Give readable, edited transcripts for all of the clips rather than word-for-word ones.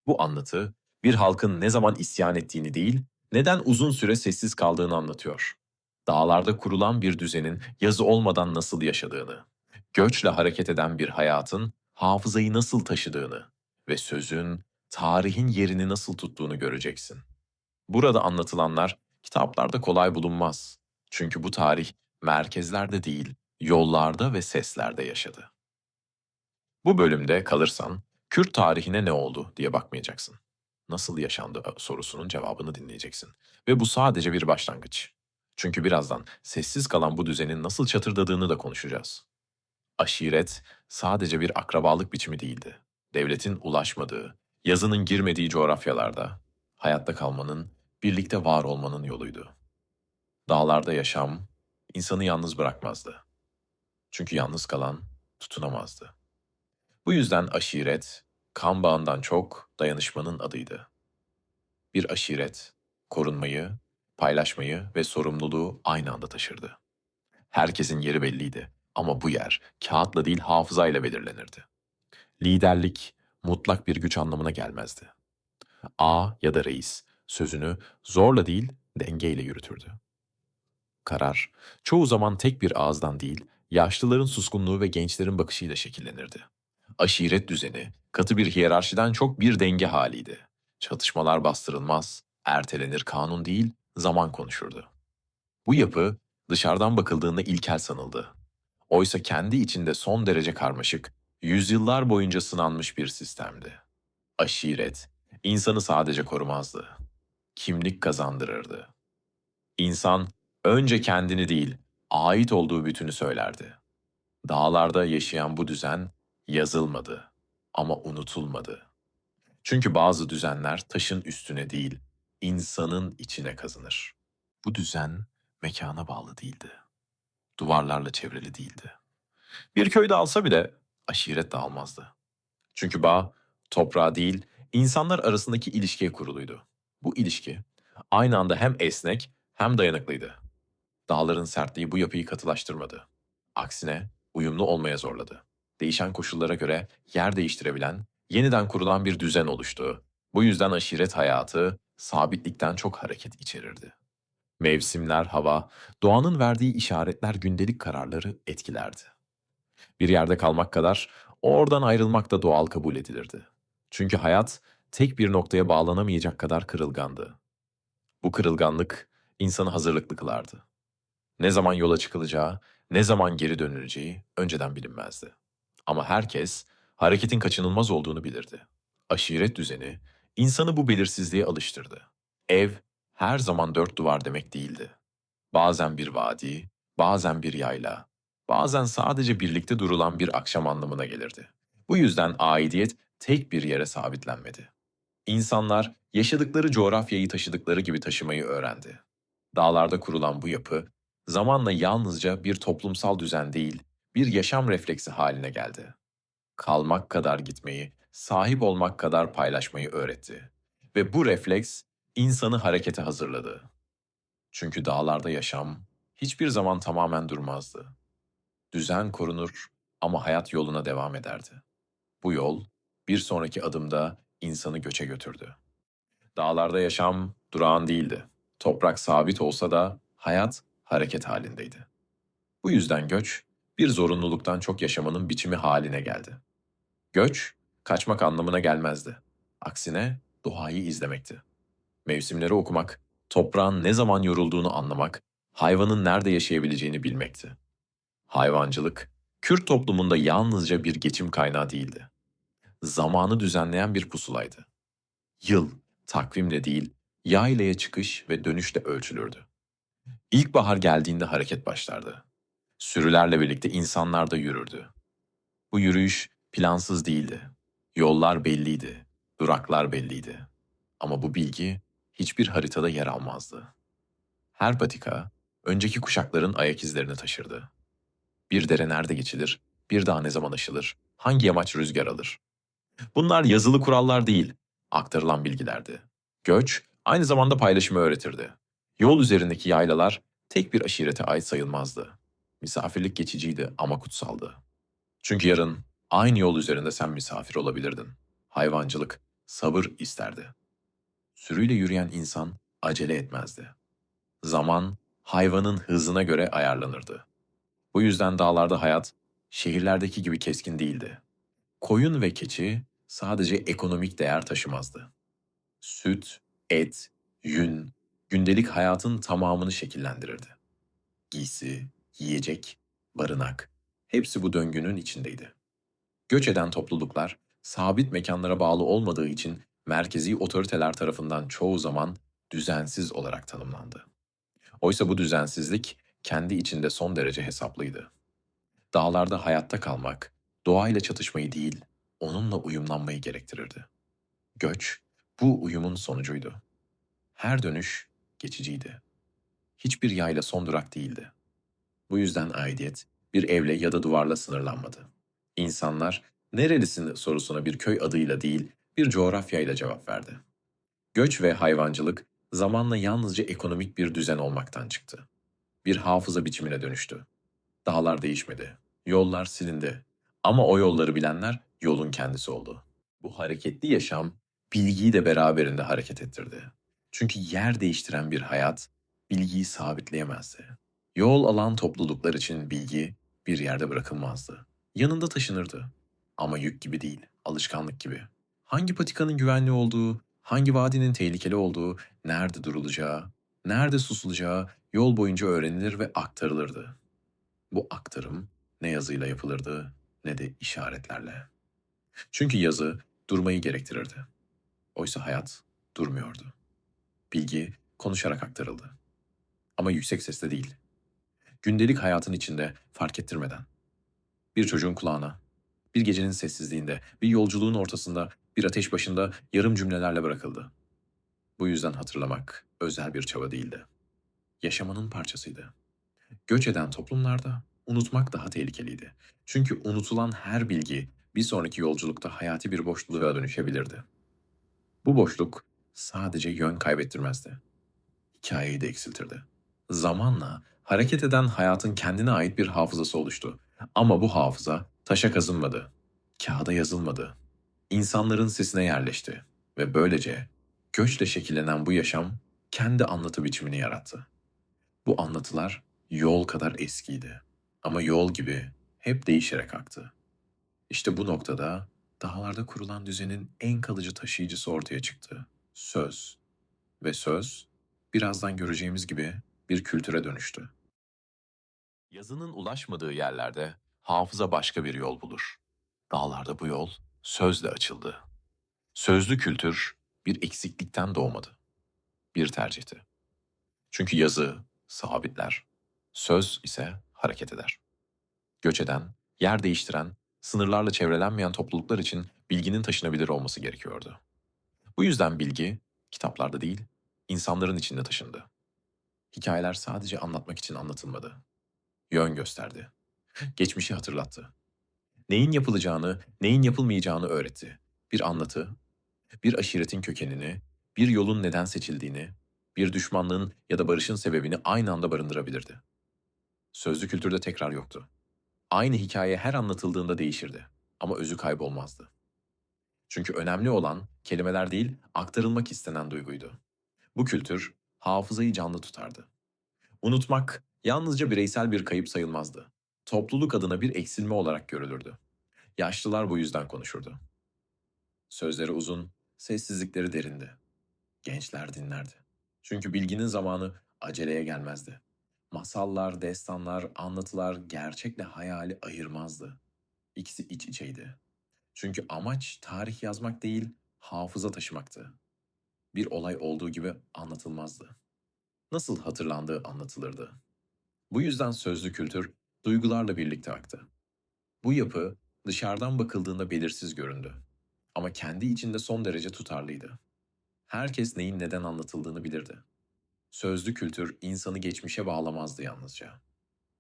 Bu anlatı, bir halkın ne zaman isyan ettiğini değil, neden uzun süre sessiz kaldığını anlatıyor. Dağlarda kurulan bir düzenin yazı olmadan nasıl yaşadığını, göçle hareket eden bir hayatın hafızayı nasıl taşıdığını ve sözün, tarihin yerini nasıl tuttuğunu göreceksin. Burada anlatılanlar kitaplarda kolay bulunmaz. Çünkü bu tarih merkezlerde değil, yollarda ve seslerde yaşadı. Bu bölümde kalırsan, Kürt tarihine ne oldu diye bakmayacaksın. Nasıl yaşandı sorusunun cevabını dinleyeceksin. Ve bu sadece bir başlangıç. Çünkü birazdan sessiz kalan bu düzenin nasıl çatırdadığını da konuşacağız. Aşiret sadece bir akrabalık biçimi değildi. Devletin ulaşmadığı, yazının girmediği coğrafyalarda hayatta kalmanın, birlikte var olmanın yoluydu. Dağlarda yaşam insanı yalnız bırakmazdı. Çünkü yalnız kalan tutunamazdı. Bu yüzden aşiret, kan bağından çok dayanışmanın adıydı. Bir aşiret, korunmayı, paylaşmayı ve sorumluluğu aynı anda taşırdı. Herkesin yeri belliydi ama bu yer kağıtla değil hafızayla belirlenirdi. Liderlik, mutlak bir güç anlamına gelmezdi. A ya da reis, sözünü zorla değil dengeyle yürütürdü. Karar, çoğu zaman tek bir ağızdan değil, yaşlıların suskunluğu ve gençlerin bakışıyla şekillenirdi. Aşiret düzeni, katı bir hiyerarşiden çok bir denge haliydi. Çatışmalar bastırılmaz, ertelenir kanun değil, zaman konuşurdu. Bu yapı dışarıdan bakıldığında ilkel sanıldı. Oysa kendi içinde son derece karmaşık, yüzyıllar boyunca sınanmış bir sistemdi. Aşiret, insanı sadece korumazdı, kimlik kazandırırdı. İnsan önce kendini değil, ait olduğu bütünü söylerdi. Dağlarda yaşayan bu düzen yazılmadı ama unutulmadı. Çünkü bazı düzenler taşın üstüne değil, insanın içine kazınır. Bu düzen mekana bağlı değildi. Duvarlarla çevrili değildi. Bir köyde alsa bile aşiret dağılmazdı. Çünkü bağ toprağa değil, insanlar arasındaki ilişkiye kuruluydu. Bu ilişki aynı anda hem esnek hem dayanıklıydı. Dağların sertliği bu yapıyı katılaştırmadı. Aksine uyumlu olmaya zorladı. Değişen koşullara göre yer değiştirebilen, yeniden kurulan bir düzen oluştu. Bu yüzden aşiret hayatı sabitlikten çok hareket içerirdi. Mevsimler, hava, doğanın verdiği işaretler gündelik kararları etkilerdi. Bir yerde kalmak kadar oradan ayrılmak da doğal kabul edilirdi. Çünkü hayat tek bir noktaya bağlanamayacak kadar kırılgandı. Bu kırılganlık insanı hazırlıklı kılardı. Ne zaman yola çıkılacağı, ne zaman geri dönüleceği önceden bilinmezdi. Ama herkes hareketin kaçınılmaz olduğunu bilirdi. Aşiret düzeni insanı bu belirsizliğe alıştırdı. Ev her zaman dört duvar demek değildi. Bazen bir vadi, bazen bir yayla, bazen sadece birlikte durulan bir akşam anlamına gelirdi. Bu yüzden aidiyet tek bir yere sabitlenmedi. İnsanlar yaşadıkları coğrafyayı taşıdıkları gibi taşımayı öğrendi. Dağlarda kurulan bu yapı, zamanla yalnızca bir toplumsal düzen değil, bir yaşam refleksi haline geldi. Kalmak kadar gitmeyi, sahip olmak kadar paylaşmayı öğretti. Ve bu refleks insanı harekete hazırladı. Çünkü dağlarda yaşam hiçbir zaman tamamen durmazdı. Düzen korunur ama hayat yoluna devam ederdi. Bu yol bir sonraki adımda insanı göçe götürdü. Dağlarda yaşam durağan değildi. Toprak sabit olsa da hayat hareket halindeydi. Bu yüzden göç bir zorunluluktan çok yaşamanın biçimi haline geldi. Göç kaçmak anlamına gelmezdi. Aksine doğayı izlemekti. Mevsimleri okumak, toprağın ne zaman yorulduğunu anlamak, hayvanın nerede yaşayabileceğini bilmekti. Hayvancılık, Kürt toplumunda yalnızca bir geçim kaynağı değildi. Zamanı düzenleyen bir pusulaydı. Yıl, takvimle değil, yaylaya çıkış ve dönüşle ölçülürdü. İlkbahar geldiğinde hareket başlardı. Sürülerle birlikte insanlar da yürürdü. Bu yürüyüş plansız değildi. Yollar belliydi, duraklar belliydi. Ama bu bilgi hiçbir haritada yer almazdı. Her patika, önceki kuşakların ayak izlerini taşırdı. Bir dere nerede geçilir, bir dağ ne zaman aşılır, hangi yamaç rüzgar alır? Bunlar yazılı kurallar değil, aktarılan bilgilerdi. Göç, aynı zamanda paylaşımı öğretirdi. Yol üzerindeki yaylalar tek bir aşirete ait sayılmazdı. Misafirlik geçiciydi ama kutsaldı. Çünkü yarın aynı yol üzerinde sen misafir olabilirdin. Hayvancılık sabır isterdi. Sürüyle yürüyen insan acele etmezdi. Zaman hayvanın hızına göre ayarlanırdı. Bu yüzden dağlarda hayat şehirlerdeki gibi keskin değildi. Koyun ve keçi sadece ekonomik değer taşımazdı. Süt, et, yün, gündelik hayatın tamamını şekillendirirdi. Giysi, yiyecek, barınak, hepsi bu döngünün içindeydi. Göç eden topluluklar, sabit mekanlara bağlı olmadığı için merkezi otoriteler tarafından çoğu zaman düzensiz olarak tanımlandı. Oysa bu düzensizlik kendi içinde son derece hesaplıydı. Dağlarda hayatta kalmak, doğayla çatışmayı değil, onunla uyumlanmayı gerektirirdi. Göç, bu uyumun sonucuydu. Her dönüş geçiciydi. Hiçbir yayla son durak değildi. Bu yüzden aidiyet bir evle ya da duvarla sınırlanmadı. İnsanlar nerelisin sorusuna bir köy adıyla değil, bir coğrafyayla cevap verdi. Göç ve hayvancılık zamanla yalnızca ekonomik bir düzen olmaktan çıktı. Bir hafıza biçimine dönüştü. Dağlar değişmedi, yollar silindi. Ama o yolları bilenler yolun kendisi oldu. Bu hareketli yaşam bilgiyi de beraberinde hareket ettirdi. Çünkü yer değiştiren bir hayat bilgiyi sabitleyemezdi. Yol alan topluluklar için bilgi bir yerde bırakılmazdı. Yanında taşınırdı. Ama yük gibi değil, alışkanlık gibi. Hangi patikanın güvenli olduğu, hangi vadinin tehlikeli olduğu, nerede durulacağı, nerede susulacağı yol boyunca öğrenilir ve aktarılırdı. Bu aktarım ne yazıyla yapılırdı ne de işaretlerle. Çünkü yazı durmayı gerektirirdi. Oysa hayat durmuyordu. Bilgi konuşarak aktarıldı. Ama yüksek sesle değil. Gündelik hayatın içinde fark ettirmeden. Bir çocuğun kulağına, bir gecenin sessizliğinde, bir yolculuğun ortasında, bir ateş başında yarım cümlelerle bırakıldı. Bu yüzden hatırlamak özel bir çaba değildi. Yaşamanın parçasıydı. Göç eden toplumlarda unutmak daha tehlikeliydi. Çünkü unutulan her bilgi bir sonraki yolculukta hayati bir boşluğa dönüşebilirdi. Bu boşluk sadece yön kaybettirmezdi. Hikayeyi de eksiltirdi. Zamanla hareket eden hayatın kendine ait bir hafızası oluştu. Ama bu hafıza taşa kazınmadı, kağıda yazılmadı. İnsanların sesine yerleşti ve böylece göçle şekillenen bu yaşam kendi anlatı biçimini yarattı. Bu anlatılar yol kadar eskiydi. Ama yol gibi hep değişerek aktı. İşte bu noktada dağlarda kurulan düzenin en kalıcı taşıyıcısı ortaya çıktı. Söz. Ve söz, birazdan göreceğimiz gibi bir kültüre dönüştü. Yazının ulaşmadığı yerlerde hafıza başka bir yol bulur. Dağlarda bu yol sözle açıldı. Sözlü kültür bir eksiklikten doğmadı, bir tercihti. Çünkü yazı sabitler, söz ise hareket eder. Göç eden, yer değiştiren, sınırlarla çevrelenmeyen topluluklar için bilginin taşınabilir olması gerekiyordu. Bu yüzden bilgi, kitaplarda değil, insanların içinde taşındı. Hikayeler sadece anlatmak için anlatılmadı. Yön gösterdi. Geçmişi hatırlattı. Neyin yapılacağını, neyin yapılmayacağını öğretti. Bir anlatı, bir aşiretin kökenini, bir yolun neden seçildiğini, bir düşmanlığın ya da barışın sebebini aynı anda barındırabilirdi. Sözlü kültürde tekrar yoktu. Aynı hikaye her anlatıldığında değişirdi ama özü kaybolmazdı. Çünkü önemli olan kelimeler değil, aktarılmak istenen duyguydu. Bu kültür hafızayı canlı tutardı. Unutmak yalnızca bireysel bir kayıp sayılmazdı. Topluluk adına bir eksilme olarak görülürdü. Yaşlılar bu yüzden konuşurdu. Sözleri uzun, sessizlikleri derindi. Gençler dinlerdi. Çünkü bilginin zamanı aceleye gelmezdi. Masallar, destanlar, anlatılar gerçekle hayali ayırmazdı. İkisi iç içeydi. Çünkü amaç tarih yazmak değil, hafıza taşımaktı. Bir olay olduğu gibi anlatılmazdı. Nasıl hatırlandığı anlatılırdı. Bu yüzden sözlü kültür duygularla birlikte aktı. Bu yapı dışarıdan bakıldığında belirsiz göründü. Ama kendi içinde son derece tutarlıydı. Herkes neyin neden anlatıldığını bilirdi. Sözlü kültür insanı geçmişe bağlamazdı yalnızca.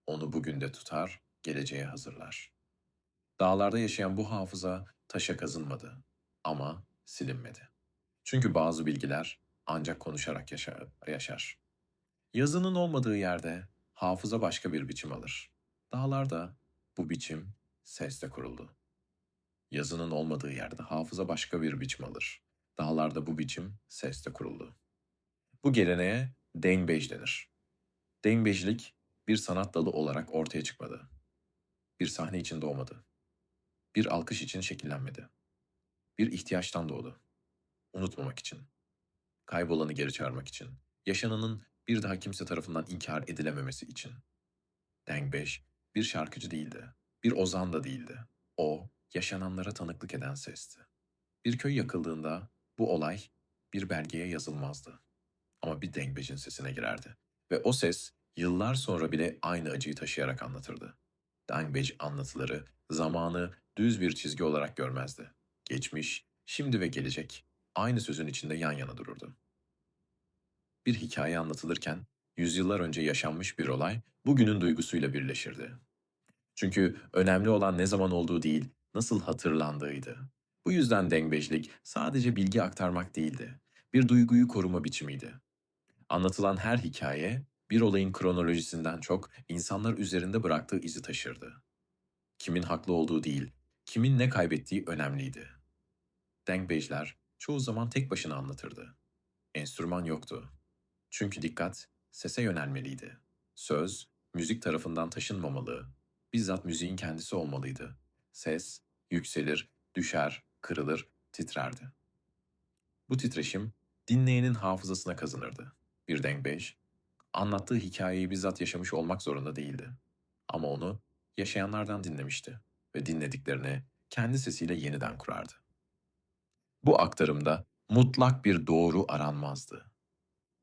Onu bugün de tutar, geleceğe hazırlar. Dağlarda yaşayan bu hafıza taşa kazınmadı ama silinmedi. Çünkü bazı bilgiler ancak konuşarak yaşar. Yazının olmadığı yerde hafıza başka bir biçim alır. Dağlarda bu biçim sesle kuruldu. Yazının olmadığı yerde hafıza başka bir biçim alır. Dağlarda bu biçim sesle kuruldu. Bu geleneğe dengbej denir. Dengbejlik bir sanat dalı olarak ortaya çıkmadı. Bir sahne için doğmadı. Bir alkış için şekillenmedi. Bir ihtiyaçtan doğdu. Unutmamak için. Kaybolanı geri çağırmak için. Yaşananın bir daha kimse tarafından inkar edilememesi için. Dengbej bir şarkıcı değildi. Bir ozan da değildi. O, yaşananlara tanıklık eden sesti. Bir köy yakıldığında bu olay bir belgeye yazılmazdı. Ama bir dengbejin sesine girerdi. Ve o ses yıllar sonra bile aynı acıyı taşıyarak anlatırdı. Dengbej anlatıları zamanı düz bir çizgi olarak görmezdi. Geçmiş, şimdi ve gelecek aynı sözün içinde yan yana dururdu. Bir hikaye anlatılırken yüzyıllar önce yaşanmış bir olay bugünün duygusuyla birleşirdi. Çünkü önemli olan ne zaman olduğu değil, nasıl hatırlandığıydı. Bu yüzden dengbejlik sadece bilgi aktarmak değildi. Bir duyguyu koruma biçimiydi. Anlatılan her hikaye bir olayın kronolojisinden çok insanlar üzerinde bıraktığı izi taşırdı. Kimin haklı olduğu değil, kimin ne kaybettiği önemliydi. Dengbejler çoğu zaman tek başına anlatırdı. Enstrüman yoktu. Çünkü dikkat sese yönelmeliydi. Söz, müzik tarafından taşınmamalı, bizzat müziğin kendisi olmalıydı. Ses, yükselir, düşer, kırılır, titrerdi. Bu titreşim dinleyenin hafızasına kazınırdı. Bir dengbej, anlattığı hikayeyi bizzat yaşamış olmak zorunda değildi. Ama onu yaşayanlardan dinlemişti ve dinlediklerini kendi sesiyle yeniden kurardı. Bu aktarımda mutlak bir doğru aranmazdı.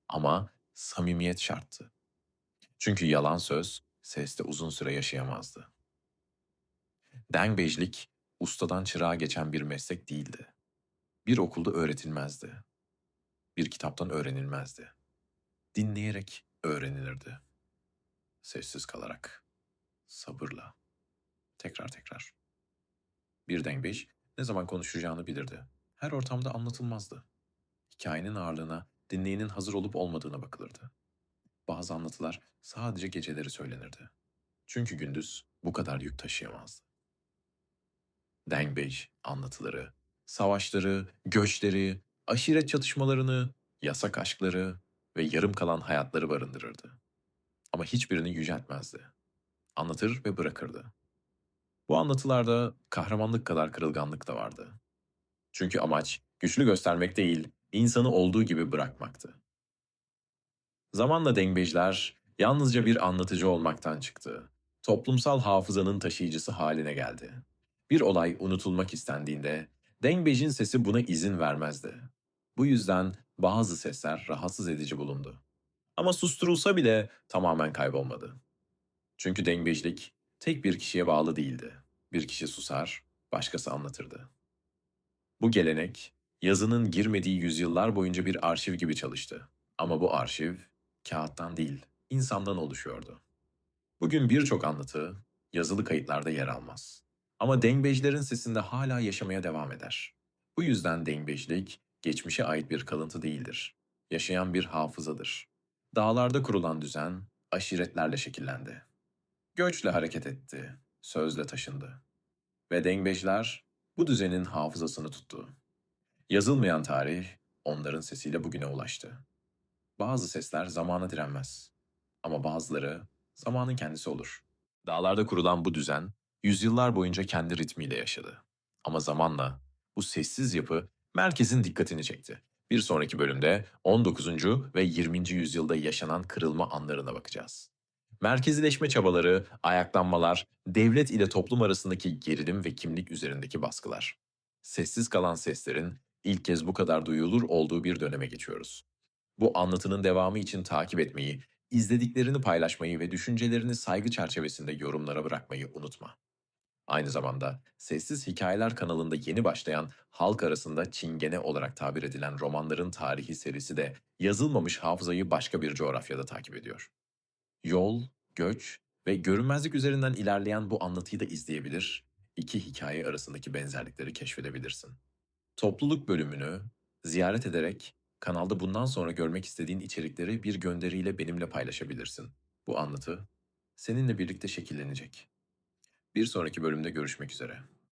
Ama samimiyet şarttı. Çünkü yalan söz seste uzun süre yaşayamazdı. Dengbejlik, ustadan çırağa geçen bir meslek değildi. Bir okulda öğretilmezdi. Bir kitaptan öğrenilmezdi. Dinleyerek öğrenilirdi. Sessiz kalarak, sabırla, tekrar tekrar. Bir dengbej ne zaman konuşacağını bilirdi. Her ortamda anlatılmazdı. Hikayenin ağırlığına, dinleyenin hazır olup olmadığına bakılırdı. Bazı anlatılar sadece geceleri söylenirdi. Çünkü gündüz bu kadar yük taşıyamazdı. Dengbej anlatıları, savaşları, göçleri, aşiret çatışmalarını, yasak aşkları ve yarım kalan hayatları barındırırdı. Ama hiçbirini yüceltmezdi. Anlatır ve bırakırdı. Bu anlatılarda kahramanlık kadar kırılganlık da vardı. Çünkü amaç güçlü göstermek değil, insanı olduğu gibi bırakmaktı. Zamanla dengbejler yalnızca bir anlatıcı olmaktan çıktı. Toplumsal hafızanın taşıyıcısı haline geldi. Bir olay unutulmak istendiğinde dengbejin sesi buna izin vermezdi. Bu yüzden bazı sesler rahatsız edici bulundu. Ama susturulsa bile tamamen kaybolmadı. Çünkü dengbejlik tek bir kişiye bağlı değildi. Bir kişi susar, başkası anlatırdı. Bu gelenek, yazının girmediği yüzyıllar boyunca bir arşiv gibi çalıştı. Ama bu arşiv, kağıttan değil, insandan oluşuyordu. Bugün birçok anlatı, yazılı kayıtlarda yer almaz. Ama dengbejlerin sesinde hala yaşamaya devam eder. Bu yüzden dengbejlik, geçmişe ait bir kalıntı değildir. Yaşayan bir hafızadır. Dağlarda kurulan düzen, aşiretlerle şekillendi. Göçle hareket etti, sözle taşındı. Ve dengbejler, bu düzenin hafızasını tuttu. Yazılmayan tarih onların sesiyle bugüne ulaştı. Bazı sesler zamana direnmez. Ama bazıları zamanın kendisi olur. Dağlarda kurulan bu düzen yüzyıllar boyunca kendi ritmiyle yaşadı. Ama zamanla bu sessiz yapı merkezin dikkatini çekti. Bir sonraki bölümde 19. ve 20. yüzyılda yaşanan kırılma anlarına bakacağız. Merkezileşme çabaları, ayaklanmalar, devlet ile toplum arasındaki gerilim ve kimlik üzerindeki baskılar. Sessiz kalan seslerin ilk kez bu kadar duyulur olduğu bir döneme geçiyoruz. Bu anlatının devamı için takip etmeyi, izlediklerini paylaşmayı ve düşüncelerini saygı çerçevesinde yorumlara bırakmayı unutma. Aynı zamanda Sessiz Hikayeler kanalında yeni başlayan halk arasında çingene olarak tabir edilen romanların tarihi serisi de yazılmamış hafızayı başka bir coğrafyada takip ediyor. Yol, göç ve görünmezlik üzerinden ilerleyen bu anlatıyı da izleyebilir, iki hikaye arasındaki benzerlikleri keşfedebilirsin. Topluluk bölümünü ziyaret ederek kanalda bundan sonra görmek istediğin içerikleri bir gönderiyle benimle paylaşabilirsin. Bu anlatı seninle birlikte şekillenecek. Bir sonraki bölümde görüşmek üzere.